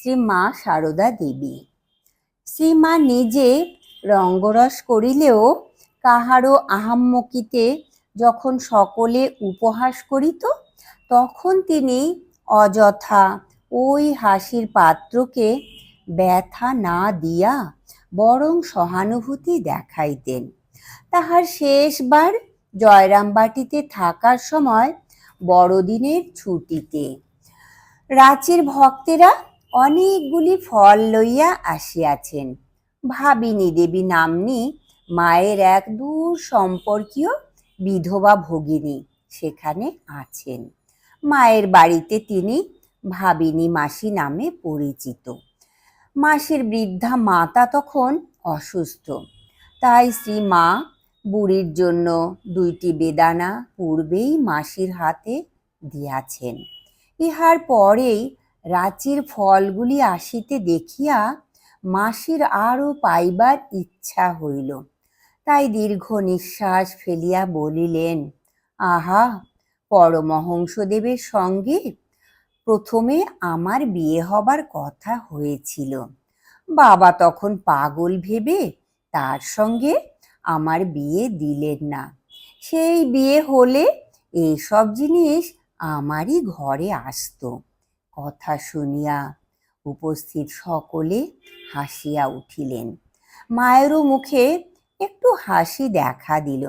শ্রীমা সারদা দেবী। শ্রীমা নিজে রঙ্গরস করিলেও কাহারও আহাম্মকিতে যখন সকলে উপহাস করিত, তখন তিনি অযথা ওই হাসির পাত্রকে ব্যথা না দিয়া বরং সহানুভূতি দেখাইতেন। তাহার শেষবার জয়রামবাটিতে থাকার সময় বড়দিনের ছুটিতে রাঁচির ভক্তেরা অনেকগুলি ফল লইয়া আসিয়াছেন। ভাবিনী দেবী নাম্নী মায়ের এক দূর সম্পর্কীয় বিধবা ভগিনী সেখানে আছেন। মায়ের বাড়িতে তিনি ভাবিনী মাসি নামে পরিচিত। মাসির বৃদ্ধা মাতা তখন অসুস্থ, তাই শ্রীমা বুড়ির জন্য 2টি বেদানা পূর্বেই মাসির হাতে দিয়াছেন। ইহার পরেই রাঁচির ফলগুলি আসিতে দেখিয়া মাসির আরও পাইবার ইচ্ছা হইল। তাই দীর্ঘ নিঃশ্বাস ফেলিয়া বলিলেন, আহা, পরমহংসদেবের সঙ্গে প্রথমে আমার বিয়ে হবার কথা হয়েছিল। বাবা তখন পাগল ভেবে তার সঙ্গে আমার বিয়ে দিলেন না। সেই বিয়ে হলে এইসব জিনিস আমারই ঘরে আসত। কথা শুনিয়া উপস্থিত সকলে হাসিয়া উঠিলেন। মায়েরও মুখে একটু হাসি দেখা দিল,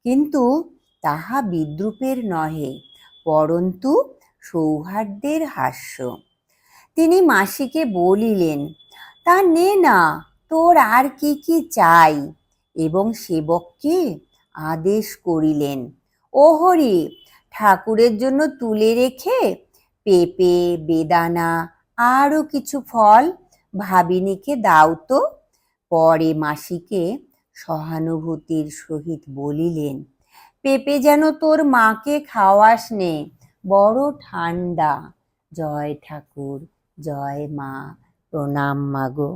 কিন্তু তাহা বিদ্রুপের নহে, পরন্তু সৌহার্দ্যের হাস্য। তিনি মাসিকে বলিলেন, তা নে না, তোর আর কি কি চাই, এবং সেবককে আদেশ করিলেন, ও হরি, ঠাকুরের জন্য তুলে রেখে পেঁপে, বেদানা আরও কিছু ফল ভাবিনীকে দাও তো। পরে মাসিকে সহানুভূতির সহিত বলিলেন, পেঁপে যেন তোর মাকে খাওয়াস নে, বড় ঠান্ডা। জয় ঠাকুর, জয় মা, প্রণাম মাগো।